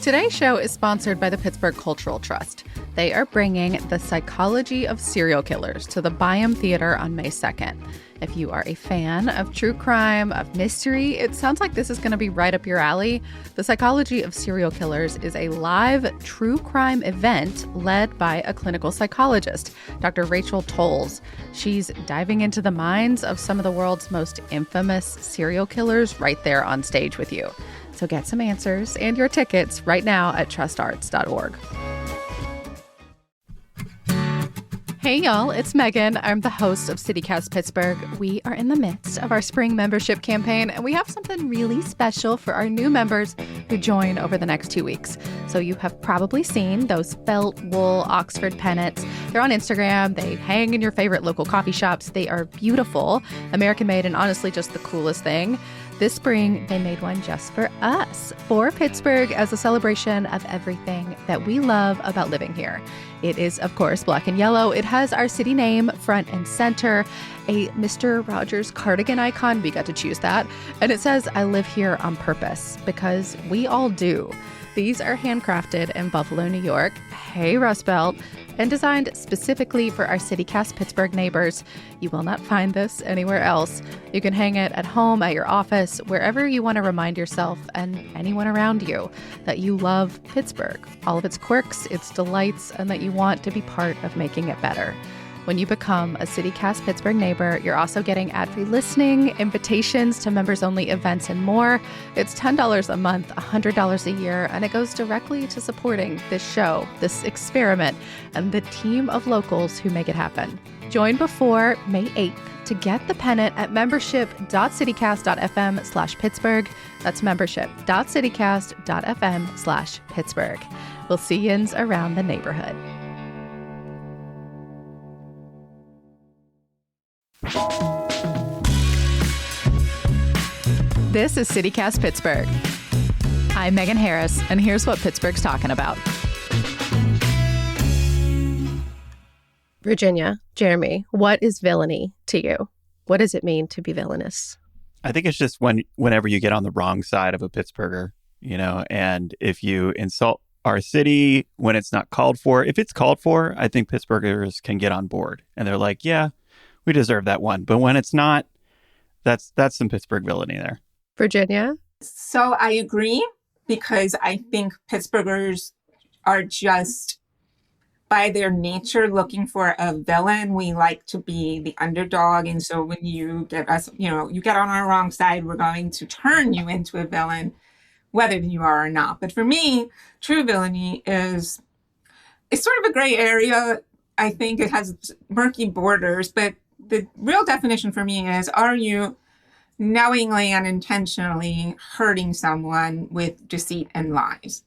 Today's show is sponsored by the Pittsburgh Cultural Trust. They are bringing The Psychology of Serial Killers to the Byam Theater on May 2nd. If you are a fan of true crime, of mystery, it sounds like this is going to be right up your alley. The Psychology of Serial Killers is a live true crime event led by a clinical psychologist, Dr. Rachel Tolles. She's diving into the minds of some of the world's most infamous serial killers right there on stage with you. So get some answers and your tickets right now at trustarts.org. Hey y'all, it's Megan. I'm the host of CityCast Pittsburgh. We are in the midst of our spring membership campaign, and we have something really special for our new members who join over the next 2 weeks. So you have probably seen those felt wool Oxford pennants. They're on Instagram. They hang in your favorite local coffee shops. They are beautiful, American made, and honestly just the coolest thing. This spring, they made one just for us, for Pittsburgh, as a celebration of everything that we love about living here. It is, of course, black and yellow. It has our city name front and center, a Mr. Rogers cardigan icon. We got to choose that. And it says, "I live here on purpose," because we all do. These are handcrafted in Buffalo, New York. Hey, Rust Belt. And designed specifically for our CityCast Pittsburgh neighbors. You will not find this anywhere else. You can hang it at home, at your office, wherever you want to remind yourself and anyone around you that you love Pittsburgh, all of its quirks, its delights, and that you want to be part of making it better. When you become a CityCast Pittsburgh neighbor, you're also getting ad-free listening, invitations to members-only events, and more. It's $10 a month, $100 a year, and it goes directly to supporting this show, this experiment, and the team of locals who make it happen. Join before May 8th to get the pennant at membership.citycast.fm/Pittsburgh. That's membership.citycast.fm/Pittsburgh. We'll see yins around the neighborhood. This is CityCast Pittsburgh. I'm Megan Harris, and here's what Pittsburgh's talking about. Virginia, Jeremy, what is villainy to you? What does it mean to be villainous? I think it's just whenever you get on the wrong side of a Pittsburgher, and if you insult our city when it's not called for. If it's called for, I think Pittsburghers can get on board. And they're like, yeah, we deserve that one. But when it's not, that's some Pittsburgh villainy there. Virginia? So I agree, because I think Pittsburghers are just, by their nature, looking for a villain. We like to be the underdog. And so when you get us, you get on our wrong side, we're going to turn you into a villain, whether you are or not. But for me, true villainy it's sort of a gray area. I think it has murky borders, but the real definition for me is, are you knowingly and intentionally hurting someone with deceit and lies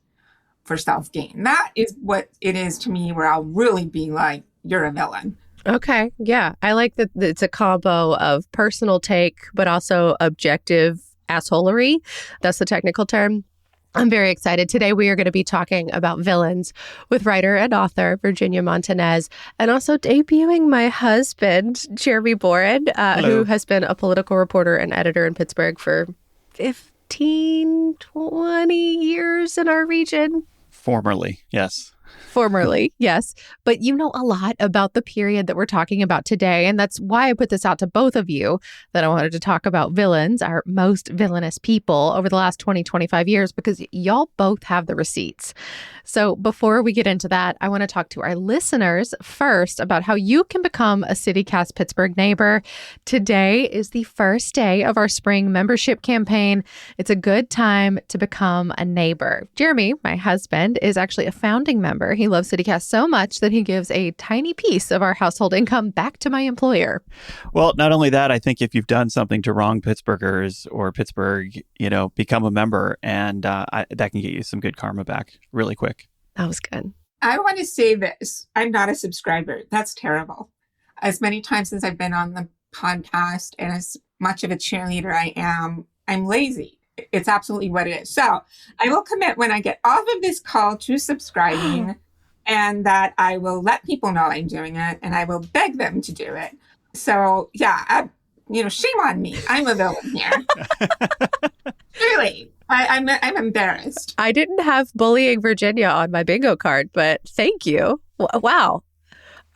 for self-gain? That is what it is to me, where I'll really be like, you're a villain. Okay. Yeah. I like that it's a combo of personal take, but also objective assholery. That's the technical term. I'm very excited. Today, we are going to be talking about villains with writer and author Virginia Montanez, and also debuting my husband, Jeremy Boren, who has been a political reporter and editor in Pittsburgh for 15, 20 years in our region. Formerly, yes. Formerly, yes. But you know a lot about the period that we're talking about today. And that's why I put this out to both of you, that I wanted to talk about villains, our most villainous people over the last 20, 25 years, because y'all both have the receipts. So before we get into that, I want to talk to our listeners first about how you can become a CityCast Pittsburgh neighbor. Today is the first day of our spring membership campaign. It's a good time to become a neighbor. Jeremy, my husband, is actually a founding member. He loves CityCast so much that he gives a tiny piece of our household income back to my employer. Well, not only that, I think if you've done something to wrong Pittsburghers or Pittsburgh, become a member, and that can get you some good karma back really quick. That was good. I want to say this. I'm not a subscriber. That's terrible. As many times as I've been on the podcast, and as much of a cheerleader I am, I'm lazy. It's absolutely what it is. So I will commit, when I get off of this call, to subscribing, and that I will let people know I'm doing it, and I will beg them to do it. So yeah, shame on me. I'm a villain here. Really, I'm embarrassed. I didn't have bullying Virginia on my bingo card, but thank you. Wow.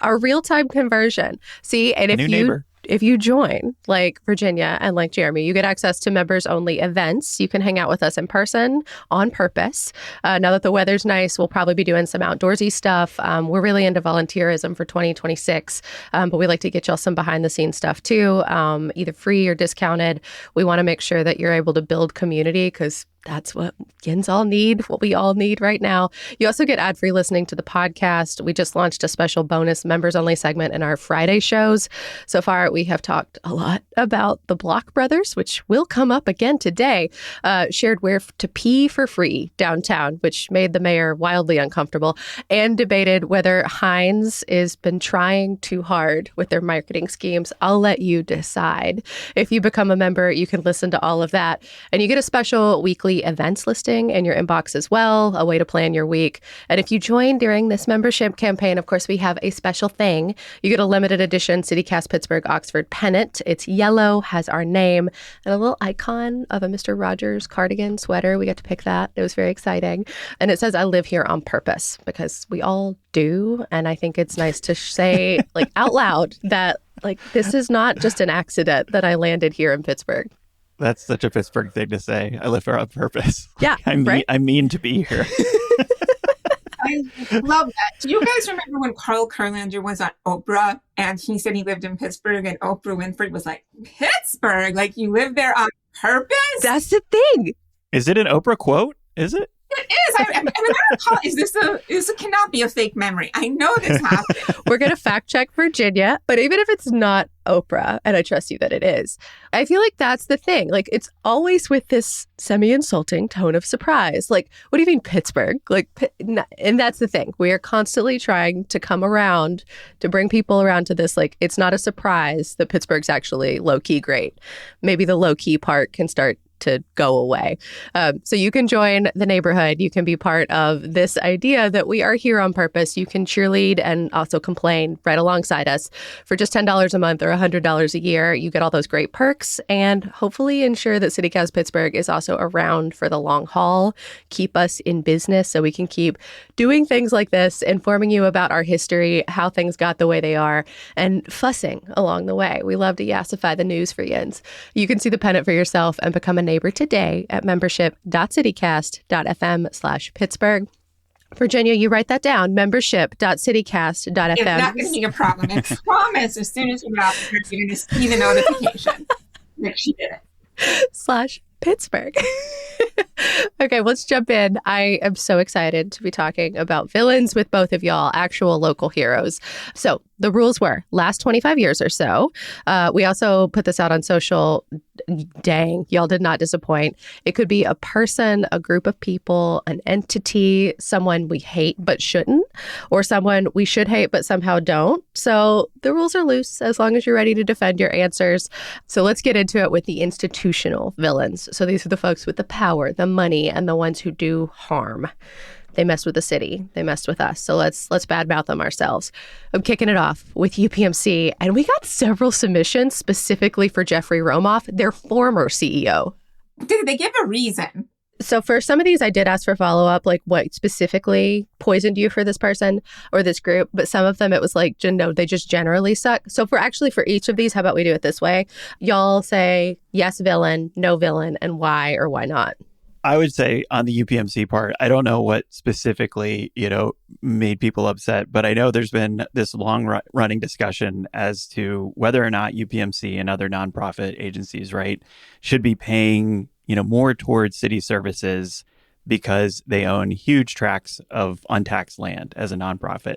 A real-time conversion. See, and if you join like Virginia and like Jeremy, you get access to members-only events. You can hang out with us in person on purpose. Now that the weather's nice, we'll probably be doing some outdoorsy stuff. We're really into volunteerism for 2026, but we like to get y'all some behind-the-scenes stuff too, either free or discounted. We want to make sure that you're able to build community because that's what Yins all need, what we all need right now. You also get ad-free listening to the podcast. We just launched a special bonus members-only segment in our Friday shows. So far, we have talked a lot about the Block Brothers, which will come up again today, shared where to pee for free downtown, which made the mayor wildly uncomfortable, and debated whether Heinz has been trying too hard with their marketing schemes. I'll let you decide. If you become a member, you can listen to all of that, and you get a special weekly events listing in your inbox as well, a way to plan your week. And if you join during this membership campaign, of course, we have a special thing. You get a limited edition CityCast Pittsburgh Oxford pennant. It's yellow, has our name, and a little icon of a Mr. Rogers cardigan sweater. We got to pick that. It was very exciting. And it says, I live here on purpose, because we all do. And I think it's nice to say like out loud that like this is not just an accident that I landed here in Pittsburgh. That's such a Pittsburgh thing to say. I live here on purpose. Yeah, I mean to be here. I love that. Do you guys remember when Carl Kurlander was on Oprah and he said he lived in Pittsburgh and Oprah Winfrey was like, Pittsburgh? Like you live there on purpose? That's the thing. Is it an Oprah quote? Is it? It is. I mean, this cannot be a fake memory. I know this happened. We're going to fact check Virginia, but even if it's not Oprah, and I trust you that it is, I feel like that's the thing. Like it's always with this semi-insulting tone of surprise. Like, what do you mean Pittsburgh? Like, and that's the thing. We are constantly trying to come around to bring people around to this. Like, it's not a surprise that Pittsburgh's actually low-key great. Maybe the low-key part can start to go away. So you can join the neighborhood. You can be part of this idea that we are here on purpose. You can cheerlead and also complain right alongside us. For just $10 a month or $100 a year, you get all those great perks and hopefully ensure that CityCast Pittsburgh is also around for the long haul. Keep us in business so we can keep doing things like this, informing you about our history, how things got the way they are, and fussing along the way. We love to yassify the news for yins. You can see the pennant for yourself and become a neighbor today at membership.citycast.fm/Pittsburgh. Virginia, you write that down, membership.citycast.fm. It's not going to be a problem. I promise as soon as you're out, you're going to see the notification that she did it. /Pittsburgh. Okay, let's jump in. I am so excited to be talking about villains with both of y'all, actual local heroes. So the rules were last 25 years or so. We also put this out on social. Dang, y'all did not disappoint. It could be a person, a group of people, an entity, someone we hate but shouldn't, or someone we should hate but somehow don't. So the rules are loose as long as you're ready to defend your answers. So let's get into it with the institutional villains. So these are the folks with the power, the money, and the ones who do harm. They messed with the city. They messed with us. So let's badmouth them ourselves. I'm kicking it off with UPMC, and we got several submissions specifically for Jeffrey Romoff, their former CEO. Did they give a reason? So for some of these, I did ask for follow-up, like what specifically poisoned you for this person or this group. But some of them, it was like, no, they just generally suck. So for each of these, how about we do it this way? Y'all say yes, villain, no villain, and why or why not. I would say on the UPMC part, I don't know what specifically, made people upset, but I know there's been this long-running discussion as to whether or not UPMC and other nonprofit agencies, right, should be paying, more towards city services because they own huge tracts of untaxed land as a nonprofit.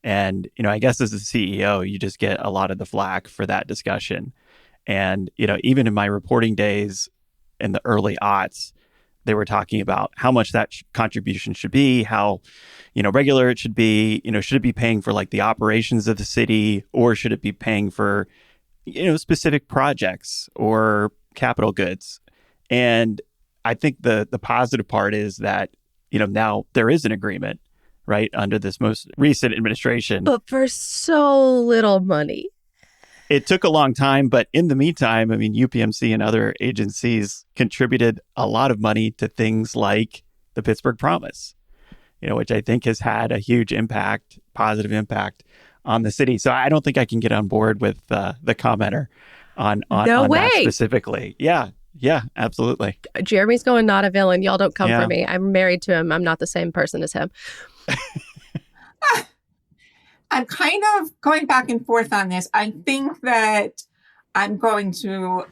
And, I guess as a CEO, you just get a lot of the flack for that discussion. And, even in my reporting days in the early aughts, they were talking about how much that contribution should be, how, regular it should be, should it be paying for like the operations of the city, or should it be paying for, specific projects or capital goods? And I think the positive part is that, now there is an agreement, right, under this most recent administration. But for so little money. It took a long time, but in the meantime, I mean, UPMC and other agencies contributed a lot of money to things like the Pittsburgh Promise, which I think has had a huge impact, positive impact on the city. So I don't think I can get on board with the commenter on that specifically. Yeah, absolutely. Jeremy's going not a villain. Y'all don't come Yeah. for me. I'm married to him. I'm not the same person as him. I'm kind of going back and forth on this. I think that I'm going to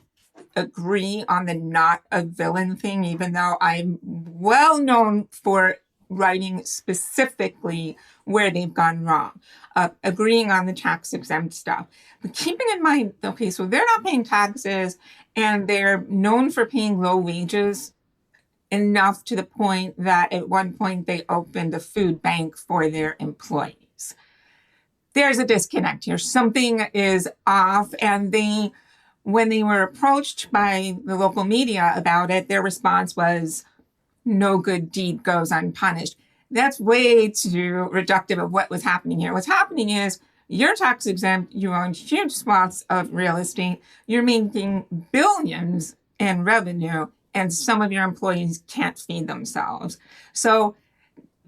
agree on the not a villain thing, even though I'm well known for writing specifically where they've gone wrong, agreeing on the tax exempt stuff. But keeping in mind, okay, so they're not paying taxes and they're known for paying low wages enough to the point that at one point they opened a food bank for their employees. There's a disconnect here. Something is off. And when they were approached by the local media about it, their response was, no good deed goes unpunished. That's way too reductive of what was happening here. What's happening is you're tax exempt, you own huge swaths of real estate, you're making billions in revenue, and some of your employees can't feed themselves. So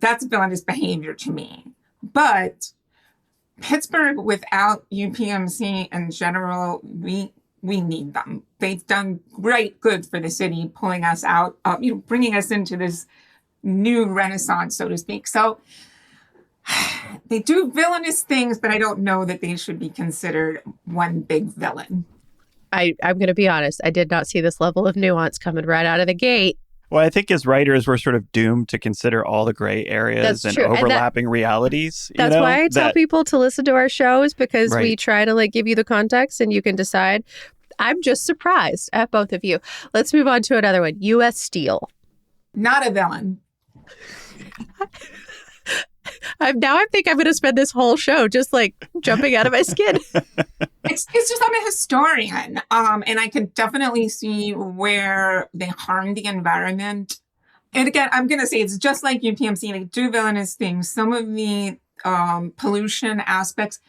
that's villainous behavior to me. But Pittsburgh, without UPMC in general, we need them. They've done great good for the city, pulling us out, bringing us into this new renaissance, so to speak. So they do villainous things, but I don't know that they should be considered one big villain. I'm going to be honest. I did not see this level of nuance coming right out of the gate. Well, I think as writers, we're sort of doomed to consider all the gray areas and overlapping realities. That's why I tell people to listen to our shows, because Right. we try to give you the context and you can decide. I'm just surprised at both of you. Let's move on to another one. U.S. Steel. Not a villain. I think I'm going to spend this whole show just jumping out of my skin. It's just I'm a historian, and I could definitely see where they harm the environment. And again, I'm going to say it's just like UPMC. They do villainous things. Some of the pollution aspects.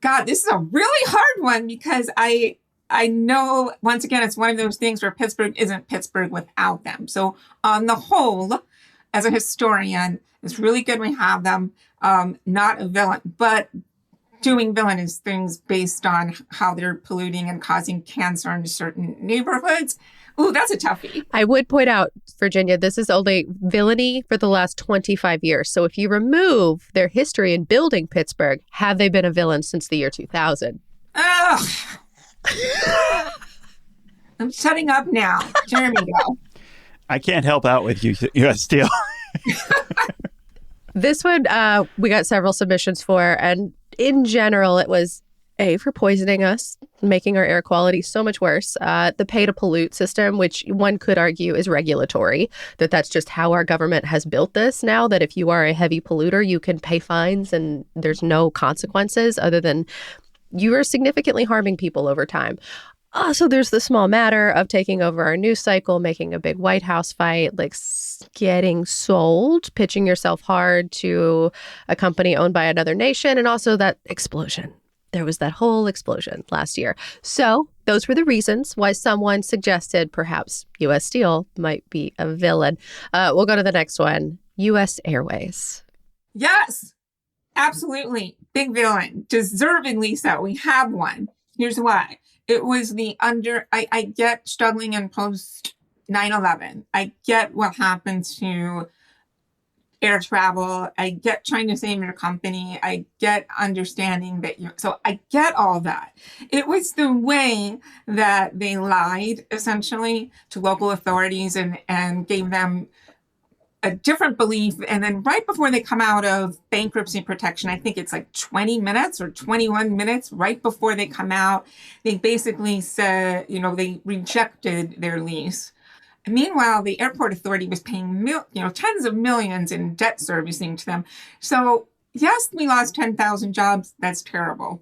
God, this is a really hard one because I know, once again, it's one of those things where Pittsburgh isn't Pittsburgh without them. So on the whole, as a historian, it's really good we have them. Not a villain, but doing villainous things based on how they're polluting and causing cancer in certain neighborhoods. Ooh, that's a toughie. I would point out, Virginia, this is only villainy for the last 25 years. So if you remove their history in building Pittsburgh, have they been a villain since the year 2000? Ugh. I'm shutting up now. Jeremy, go. I can't help out with you, U.S. Steel. This one, we got several submissions for, and in general, it was for poisoning us, making our air quality so much worse. The pay to pollute system, which one could argue is regulatory, that's just how our government has built this now, that if you are a heavy polluter, you can pay fines and there's no consequences other than you are significantly harming people over time. Also, there's the small matter of taking over our news cycle, making a big White House fight, getting sold, pitching yourself hard to a company owned by another nation, and also that explosion. There was that whole explosion last year. So those were the reasons why someone suggested perhaps U.S. Steel might be a villain. We'll go to the next one. U.S. Airways. Yes, absolutely. Big villain. Deservedly so. We have one. Here's why. It was I get struggling in post 9/11. I get what happens to air travel. I get trying to save your company. I get understanding that so I get all that. It was the way that they lied essentially to local authorities and gave them a different belief. And then right before they come out of bankruptcy protection, I think it's 20 minutes or 21 minutes right before they come out, they basically said, they rejected their lease. And meanwhile, the airport authority was paying tens of millions in debt servicing to them. So yes, we lost 10,000 jobs. That's terrible.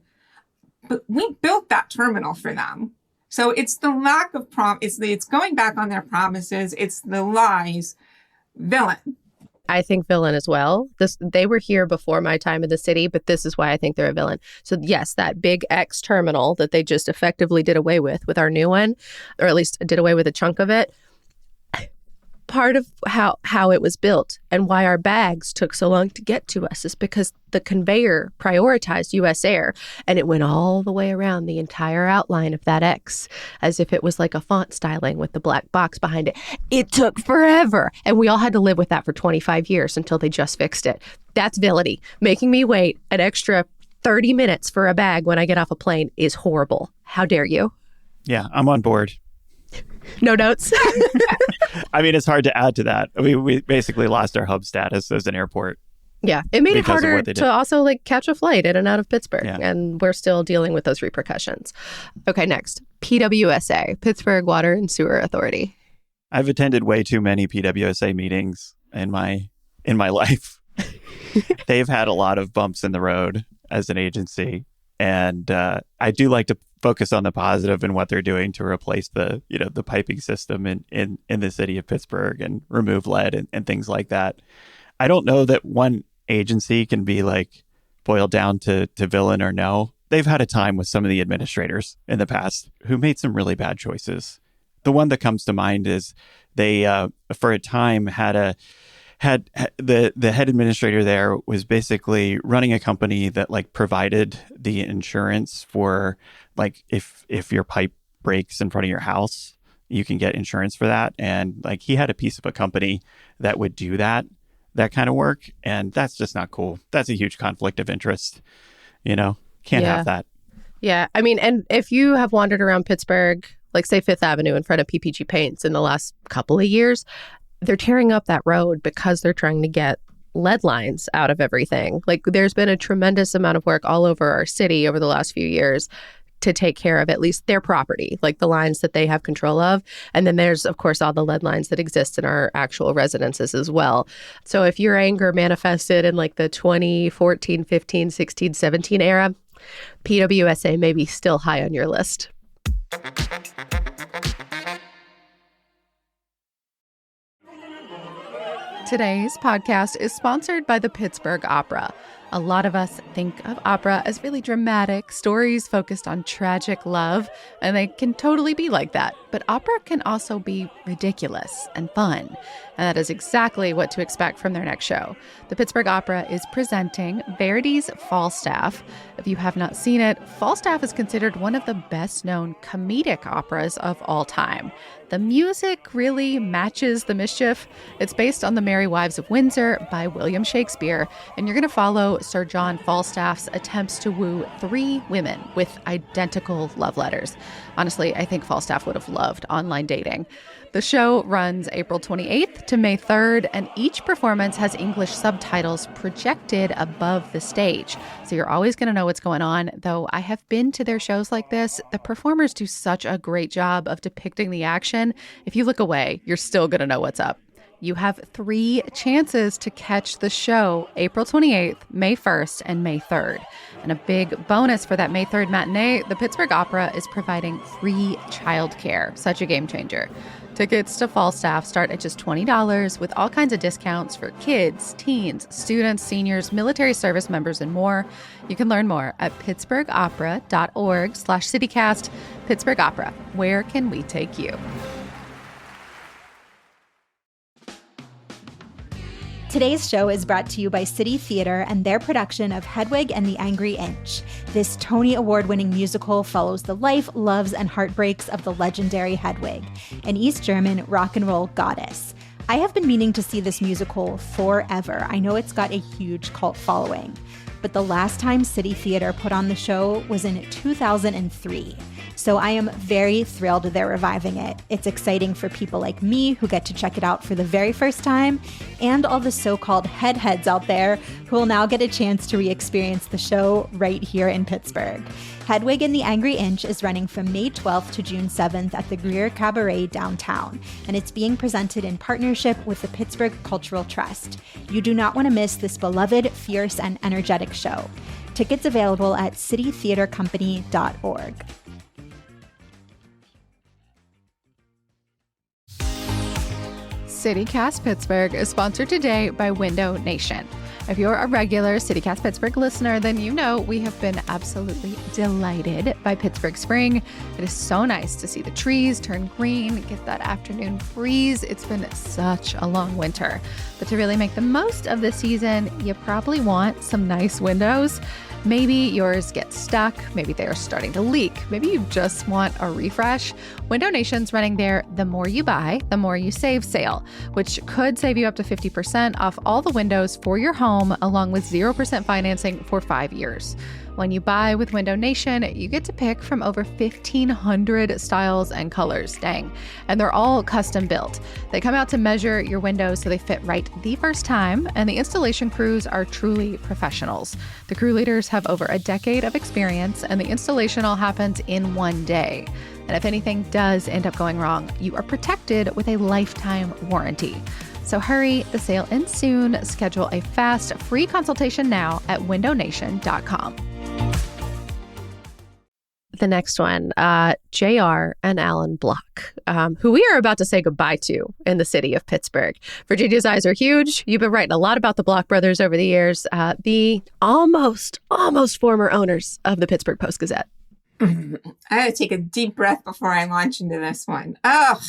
But we built that terminal for them. So it's the lack of it's going back on their promises. It's the lies. Villain. I think villain as well. They were here before my time in the city, but this is why I think they're a villain. So yes, that big X terminal that they just effectively did away with our new one, or at least did away with a chunk of it. Part of how it was built and why our bags took so long to get to us is because the conveyor prioritized U.S. Air, and it went all the way around the entire outline of that X as if it was like a font styling with the black box behind it. It took forever, and we all had to live with that for 25 years until they just fixed it. That's villainy. Making me wait an extra 30 minutes for a bag when I get off a plane is horrible. How dare you? Yeah, I'm on board. No notes. I mean, it's hard to add to that. We basically lost our hub status as an airport. Yeah, it made it harder to also catch a flight in and out of Pittsburgh, and we're still dealing with those repercussions. Okay, next, PWSA, Pittsburgh Water and Sewer Authority. I've attended way too many PWSA meetings in my life. They've had a lot of bumps in the road as an agency, and I do like to focus on the positive and what they're doing to replace the piping system in the city of Pittsburgh and remove lead and things like that. I don't know that one agency can be boiled down to villain or no. They've had a time with some of the administrators in the past who made some really bad choices. The one that comes to mind is they, for a time, had the head administrator there was basically running a company that provided the insurance for if your pipe breaks in front of your house, you can get insurance for that. And he had a piece of a company that would do that kind of work. And that's just not cool. That's a huge conflict of interest. Can't have that. Yeah. I mean, and if you have wandered around Pittsburgh, say Fifth Avenue in front of PPG Paints in the last couple of years, they're tearing up that road because they're trying to get lead lines out of everything. There's been a tremendous amount of work all over our city over the last few years to take care of at least their property, the lines that they have control of. And then there's, of course, all the lead lines that exist in our actual residences as well. So if your anger manifested in the 2014, 15, 16, 17 era, PWSA may be still high on your list. Today's podcast is sponsored by the Pittsburgh Opera. A lot of us think of opera as really dramatic stories focused on tragic love, and they can totally be like that. But opera can also be ridiculous and fun, and that is exactly what to expect from their next show. The Pittsburgh Opera is presenting Verdi's Falstaff. If you have not seen it, Falstaff is considered one of the best-known comedic operas of all time. The music really matches the mischief. It's based on The Merry Wives of Windsor by William Shakespeare, and you're going to follow Sir John Falstaff's attempts to woo 3 women with identical love letters. Honestly, I think Falstaff would have loved online dating. The show runs April 28th to May 3rd, and each performance has English subtitles projected above the stage. So you're always going to know what's going on, though I have been to their shows like this. The performers do such a great job of depicting the action. If you look away, you're still going to know what's up. You have 3 chances to catch the show, April 28th, May 1st, and May 3rd. And a big bonus for that May 3rd matinee, the Pittsburgh Opera is providing free childcare. Such a game changer. Tickets to Falstaff start at just $20 with all kinds of discounts for kids, teens, students, seniors, military service members, and more. You can learn more at pittsburghopera.org/citycast. Pittsburgh Opera, where can we take you? Today's show is brought to you by City Theater and their production of Hedwig and the Angry Inch. This Tony Award-winning musical follows the life, loves, and heartbreaks of the legendary Hedwig, an East German rock and roll goddess. I have been meaning to see this musical forever. I know it's got a huge cult following, but the last time City Theater put on the show was in 2003. So I am very thrilled they're reviving it. It's exciting for people like me who get to check it out for the very first time, and all the so-called heads out there who will now get a chance to re-experience the show right here in Pittsburgh. Hedwig and the Angry Inch is running from May 12th to June 7th at the Greer Cabaret downtown, and it's being presented in partnership with the Pittsburgh Cultural Trust. You do not want to miss this beloved, fierce, and energetic show. Tickets available at citytheatercompany.org. CityCast Pittsburgh is sponsored today by Window Nation. If you're a regular CityCast Pittsburgh listener, then you know we have been absolutely delighted by Pittsburgh spring. It is so nice to see the trees turn green, get that afternoon breeze. It's been such a long winter. But to really make the most of this season, you probably want some nice windows. Maybe yours get stuck. Maybe they are starting to leak. Maybe you just want a refresh. Window Nation's running their The More You Buy, The More You Save sale, which could save you up to 50% off all the windows for your home, along with 0% financing for 5 years. When you buy with Window Nation, you get to pick from over 1,500 styles and colors. Dang. And they're all custom built. They come out to measure your windows so they fit right the first time, and the installation crews are truly professionals. The crew leaders have over a decade of experience, and the installation all happens in one day. And if anything does end up going wrong, you are protected with a lifetime warranty. So hurry, the sale ends soon. Schedule a fast, free consultation now at windownation.com. The next one, JR and Alan Block, who we are about to say goodbye to in the city of Pittsburgh. Virginia's eyes are huge. You've been writing a lot about the Block brothers over the years, the almost former owners of the Pittsburgh Post-Gazette. I had to take a deep breath before I launch into this one. Oh,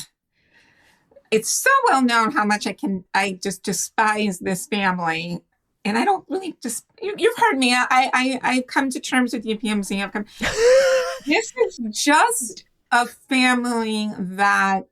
it's so well known how much I just despise this family. And I don't really you've heard me. I come to terms with UPMC. This is just a family that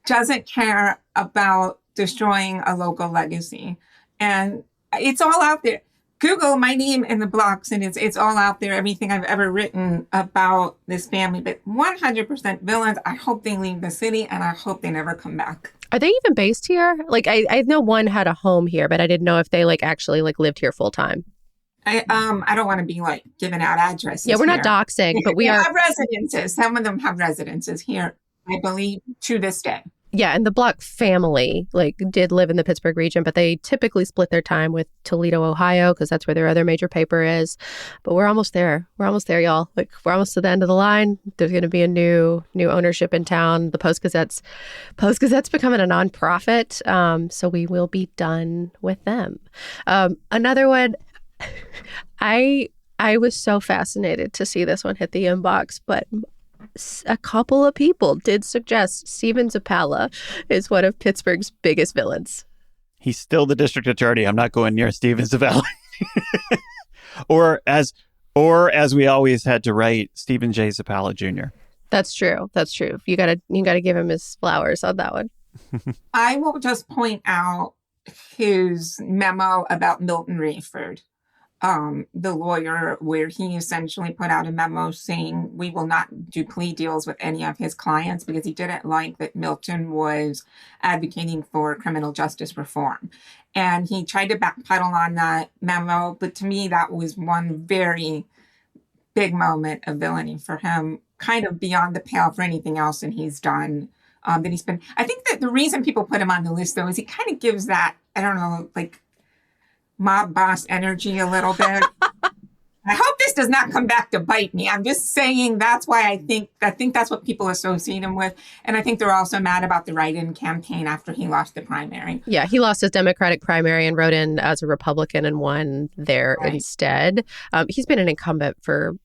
doesn't care about destroying a local legacy. And it's all out there. Google my name in the blocks and it's all out there. Everything I've ever written about this family, but 100% villains. I hope they leave the city and I hope they never come back. Are they even based here? Like, I know one had a home here, but I didn't know if they actually lived here full time. I don't want to be giving out addresses. Yeah, we're not doxing, but we are. Have residences. Some of them have residences here, I believe, to this day. Yeah, and the Block family did live in the Pittsburgh region, but they typically split their time with Toledo, Ohio, because that's where their other major paper is. But we're almost there. We're almost there, y'all. We're almost to the end of the line. There's going to be a new ownership in town. The Post-Gazette's becoming a nonprofit, so we will be done with them. Another one, I was so fascinated to see this one hit the inbox, but a couple of people did suggest Steven Zappala is one of Pittsburgh's biggest villains. He's still the district attorney. I'm not going near Steven Zappala. or as we always had to write, Stephen J. Zappala Jr. That's true. You gotta give him his flowers on that one. I will just point out his memo about Milton Rayford. The lawyer, where he essentially put out a memo saying we will not do plea deals with any of his clients because he didn't like that Milton was advocating for criminal justice reform. And he tried to backpedal on that memo, but to me, that was one very big moment of villainy for him, kind of beyond the pale for anything else that he's done. I think that the reason people put him on the list, though, is he kind of gives that, I don't know, mob boss energy a little bit. I hope this does not come back to bite me. I'm just saying that's why I think that's what people associate him with. And I think they're also mad about the write-in campaign after he lost the primary. Yeah, he lost his Democratic primary and wrote in as a Republican and won there instead. He's been an incumbent for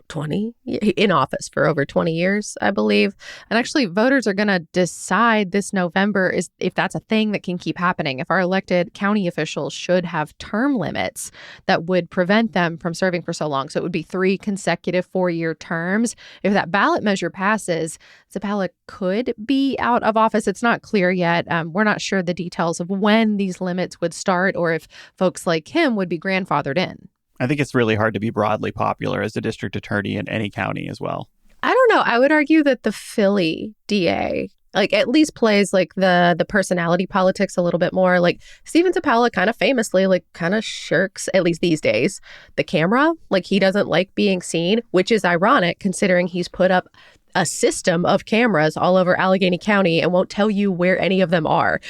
20 in office for over 20 years, I believe. And actually, voters are going to decide this November if that's a thing that can keep happening. If our elected county officials should have term limits that would prevent them from serving for so long. So it would be 3 consecutive 4-year terms. If that ballot measure passes, Zappala could be out of office. It's not clear yet. We're not sure the details of when these limits would start or if folks like him would be grandfathered in. I think it's really hard to be broadly popular as a district attorney in any county as well. I don't know. I would argue that the Philly DA at least plays the personality politics a little bit more. Steven Zappala kind of famously kind of shirks, at least these days, the camera. He doesn't like being seen, which is ironic considering he's put up a system of cameras all over Allegheny County and won't tell you where any of them are.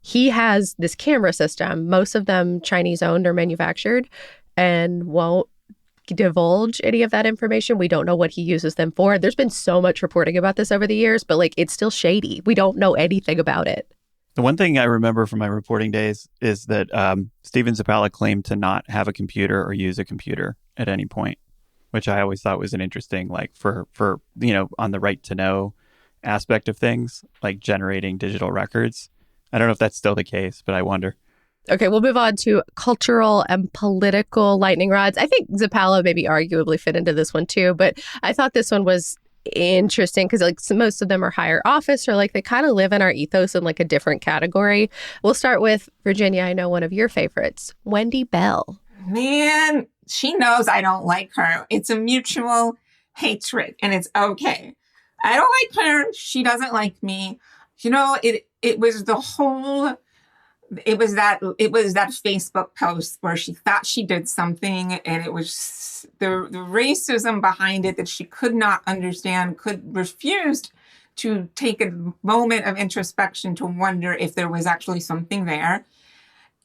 He has this camera system, most of them Chinese owned or manufactured, and won't divulge any of that information. We don't know what he uses them for. There's been so much reporting about this over the years, but it's still shady. We don't know anything about it. The one thing I remember from my reporting days is that Steven Zappala claimed to not have a computer or use a computer at any point, which I always thought was an interesting, like for on the right to know aspect of things, like generating digital records. I don't know if that's still the case, but I wonder. Okay, we'll move on to cultural and political lightning rods. I think Zappala maybe arguably fit into this one too, but I thought this one was interesting because most of them are higher office, or like they kind of live in our ethos in like a different category. We'll start with Virginia. I know one of your favorites, Wendy Bell. Man, she knows I don't like her. It's a mutual hatred, and it's okay. I don't like her. She doesn't like me. It was that Facebook post where she thought she did something, and it was the racism behind it that she could not understand, refused to take a moment of introspection to wonder if there was actually something there.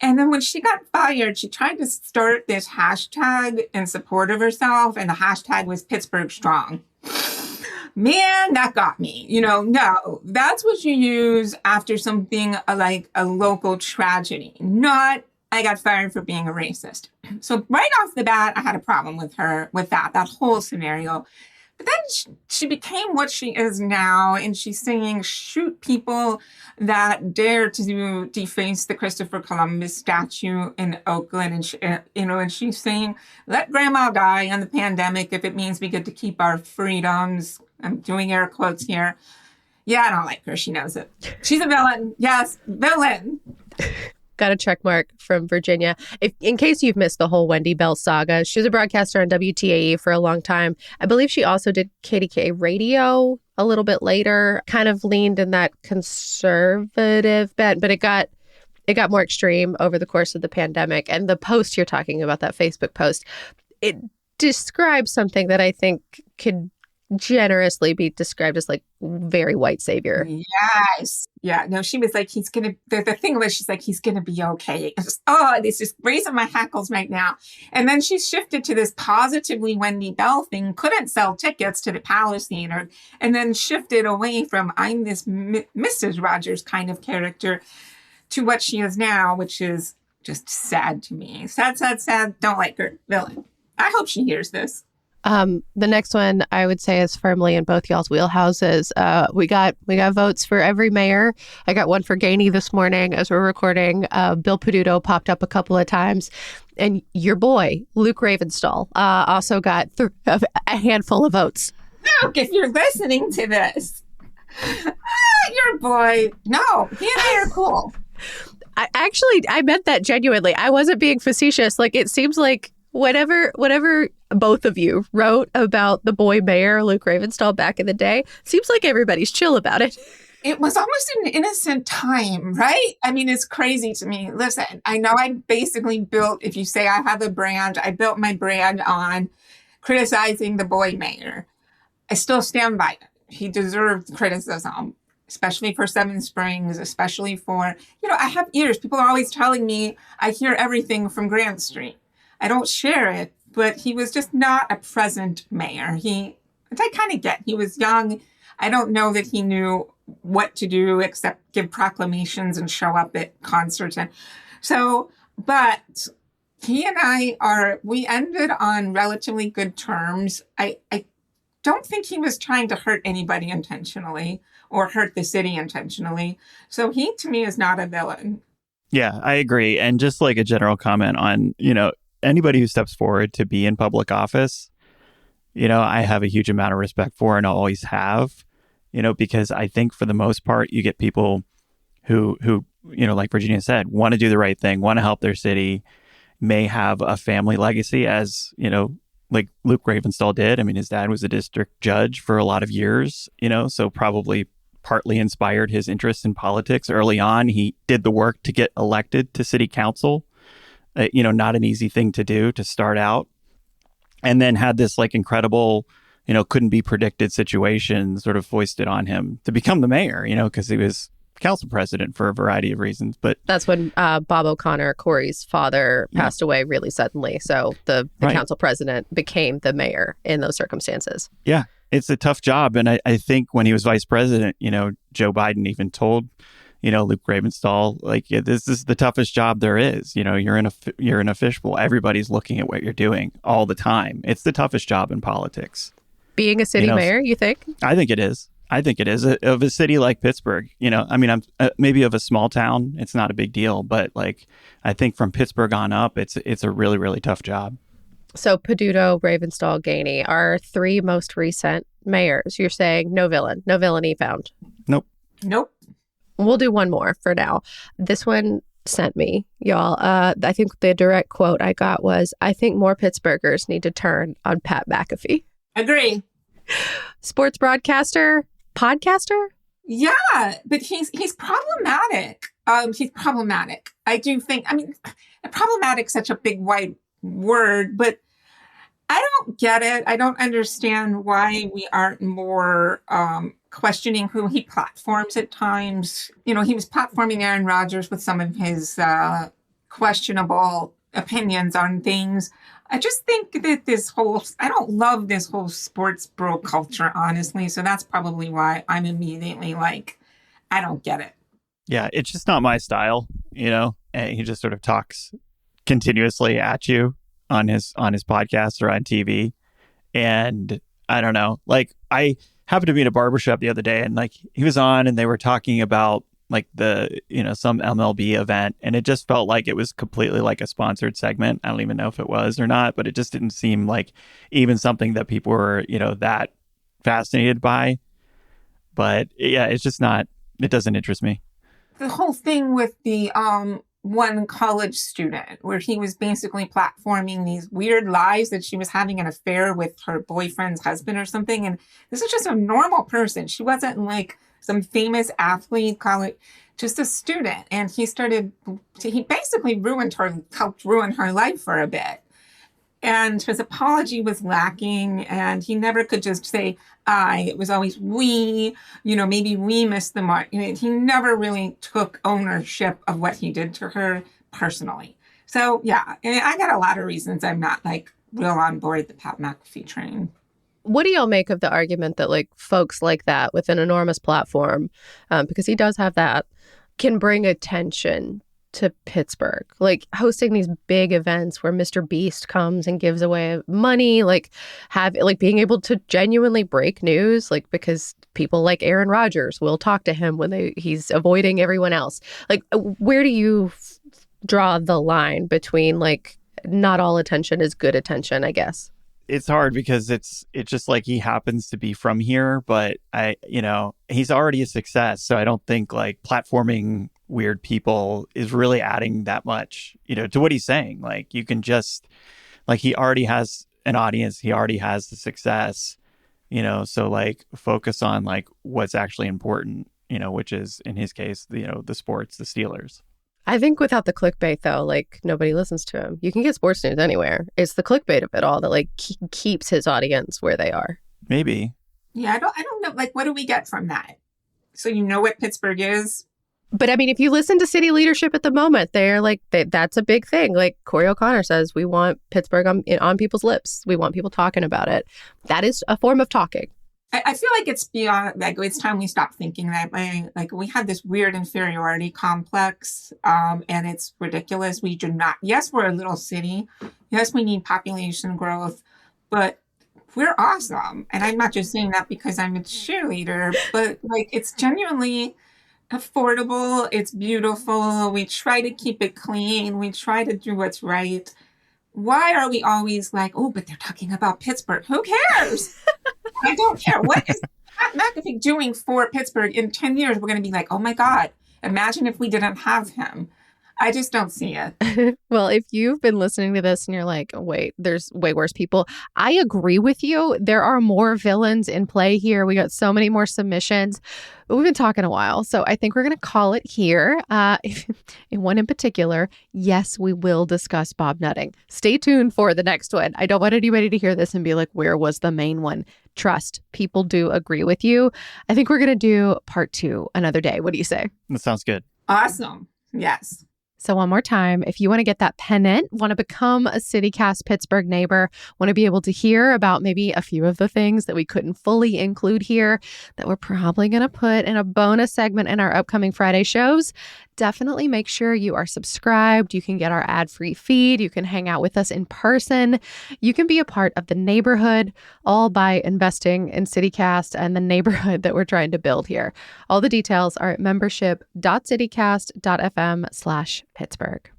And then when she got fired, she tried to start this hashtag in support of herself, and the hashtag was Pittsburgh Strong. Man, that got me. No, that's what you use after something like a local tragedy, not I got fired for being a racist. So right off the bat, I had a problem with her, with that whole scenario. But then she became what she is now, and she's saying, shoot people that dare to deface the Christopher Columbus statue in Oakland. And she's saying, let grandma die in the pandemic if it means we get to keep our freedoms. I'm doing air quotes here. Yeah, I don't like her. She knows it. She's a villain. Yes, villain. Got a check mark from Virginia. In case you've missed the whole Wendy Bell saga, she was a broadcaster on WTAE for a long time. I believe she also did KDKA radio a little bit later, kind of leaned in that conservative bent, but it got more extreme over the course of the pandemic. And the post you're talking about, that Facebook post, it describes something that I think could generously be described as like very white savior. Yes. Yeah. No, she was like, the thing was, she's like, he's going to be okay. This is raising my hackles right now. And then she shifted to this positively Wendy Bell thing, couldn't sell tickets to the Palace Theater, and then shifted away from I'm this Mrs. Rogers kind of character to what she is now, which is just sad to me. Sad. Don't like her. Villain. I hope she hears this. The next one I would say is firmly in both y'all's wheelhouses. We got votes for every mayor. I got one for Gainey this morning as we're recording. Bill Peduto popped up a couple of times, and your boy Luke Ravenstahl also got a handful of votes. Luke, if you're listening to this, your boy. No, he and I are cool. I meant that genuinely. I wasn't being facetious. Like, it seems like whatever both of you wrote about the boy mayor, Luke Ravenstahl, back in the day, seems like everybody's chill about it. It was almost an innocent time, right? I mean, it's crazy to me. Listen, I know I basically built, if you say I have a brand, I built my brand on criticizing the boy mayor. I still stand by it. He deserved criticism, especially for Seven Springs, especially for, I have ears. People are always telling me I hear everything from Grant Street. I don't share it, but he was just not a present mayor. Which I kind of get. He was young. I don't know that he knew what to do except give proclamations and show up at concerts. But he and we ended on relatively good terms. I don't think he was trying to hurt anybody intentionally or hurt the city intentionally. So he, to me, is not a villain. Yeah, I agree. And just like a general comment on, anybody who steps forward to be in public office, I have a huge amount of respect for and always have, because I think for the most part, you get people who, like Virginia said, want to do the right thing, want to help their city, may have a family legacy as, like Luke Ravenstahl did. I mean, his dad was a district judge for a lot of years, so probably partly inspired his interest in politics early on. He did the work to get elected to city council. Not an easy thing to do to start out, and then had this like incredible, couldn't be predicted situation sort of foisted on him to become the mayor, because he was council president for a variety of reasons. But that's when Bob O'Connor, Corey's father, passed away really suddenly. So the right. Council president became the mayor in those circumstances. Yeah, it's a tough job. And I think when he was vice president, Joe Biden even told Luke Ravenstahl, like, yeah, this is the toughest job there is. You're in a fishbowl. Everybody's looking at what you're doing all the time. It's the toughest job in politics. Being a city mayor, you think? I think it is. Of a city like Pittsburgh. I'm maybe of a small town. It's not a big deal, but like, I think from Pittsburgh on up, it's a really, really tough job. So Peduto, Ravenstahl, Gainey are 3 most recent mayors. You're saying no villainy found. Nope. We'll do one more for now. This one sent me, y'all. I think the direct quote I got was, "I think more Pittsburghers need to turn on Pat McAfee." Agree. Sports broadcaster, podcaster? Yeah, but he's problematic. He's problematic. I do think, problematic, such a big wide word, but I don't get it. I don't understand why we aren't more questioning who he platforms at times. He was platforming Aaron Rodgers with some of his questionable opinions on things. I just think that I don't love this whole sports bro culture, honestly. So that's probably why I'm immediately like, I don't get it. Yeah, it's just not my style, and he just sort of talks continuously at you on his podcast or on TV. And I don't know, like, I happened to be in a barbershop the other day, and like, he was on and they were talking about like some MLB event, and it just felt like it was completely like a sponsored segment. I don't even know if it was or not, but it just didn't seem like even something that people were, that fascinated by. But yeah, it's just not, it doesn't interest me. The whole thing with the one college student where he was basically platforming these weird lies that she was having an affair with her boyfriend's husband or something. And this is just a normal person. She wasn't like some famous athlete, just a student. And he basically helped ruin her life for a bit. And his apology was lacking, and he never could just say I. It was always we, maybe we missed the mark. He never really took ownership of what he did to her personally. So yeah, and I got a lot of reasons I'm not like real on board the Pat McAfee train. What do y'all make of the argument that like folks like that with an enormous platform, because he does have that, can bring attention to Pittsburgh, like hosting these big events where Mr. Beast comes and gives away money, like being able to genuinely break news, like because people like Aaron Rodgers will talk to him when he's avoiding everyone else. Like, where do you draw the line between like not all attention is good attention, I guess? It's hard because it's just like he happens to be from here, but he's already a success. So I don't think like platforming weird people is really adding that much, to what he's saying. Like, you can just, like, he already has an audience. He already has the success, so like focus on like what's actually important, which is in his case, the sports, the Steelers. I think without the clickbait, though, like nobody listens to him. You can get sports news anywhere. It's the clickbait of it all that like keeps his audience where they are. Maybe. Yeah, I don't know. Like, what do we get from that? So what Pittsburgh is? But I mean, if you listen to city leadership at the moment, they're like, that's a big thing. Like Corey O'Connor says, we want Pittsburgh on people's lips. We want people talking about it. That is a form of talking. I feel like it's beyond, like, it's time we stop thinking that way. Like, we have this weird inferiority complex, and it's ridiculous. We do not, yes, we're a little city. Yes, we need population growth, but we're awesome. And I'm not just saying that because I'm a cheerleader, but like, it's genuinely affordable. It's beautiful. We try to keep it clean. We try to do what's right. Why are we always like, oh, but they're talking about Pittsburgh? Who cares? I don't care. What is Pat McAfee doing for Pittsburgh? In 10 years, we're going to be like, oh my God, imagine if we didn't have him. I just don't see it. Well, if you've been listening to this and you're like, wait, there's way worse people, I agree with you. There are more villains in play here. We got so many more submissions, but we've been talking a while. So I think we're going to call it here. In one in particular, yes, we will discuss Bob Nutting. Stay tuned for the next one. I don't want anybody to hear this and be like, where was the main one? Trust, people do agree with you. I think we're going to do part 2 another day. What do you say? That sounds good. Awesome. Yes. So one more time, if you want to get that pennant, want to become a CityCast Pittsburgh neighbor, want to be able to hear about maybe a few of the things that we couldn't fully include here that we're probably going to put in a bonus segment in our upcoming Friday shows, definitely make sure you are subscribed. You can get our ad-free feed. You can hang out with us in person. You can be a part of the neighborhood, all by investing in CityCast and the neighborhood that we're trying to build here. All the details are at membership.citycast.fm/Pittsburgh.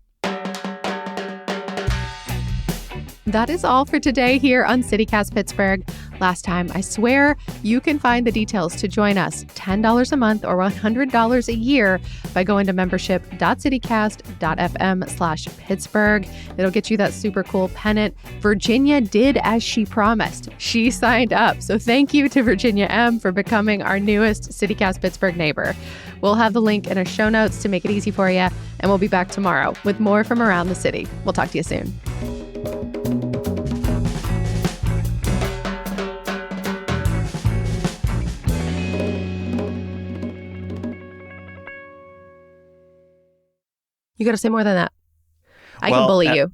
That is all for today here on CityCast Pittsburgh. Last time, I swear, you can find the details to join us, $10 a month or $100 a year, by going to membership.citycast.fm/Pittsburgh. It'll get you that super cool pennant. Virginia did as she promised. She signed up. So thank you to Virginia M. for becoming our newest CityCast Pittsburgh neighbor. We'll have the link in our show notes to make it easy for you, and we'll be back tomorrow with more from around the city. We'll talk to you soon. You got to say more than that. I can bully you.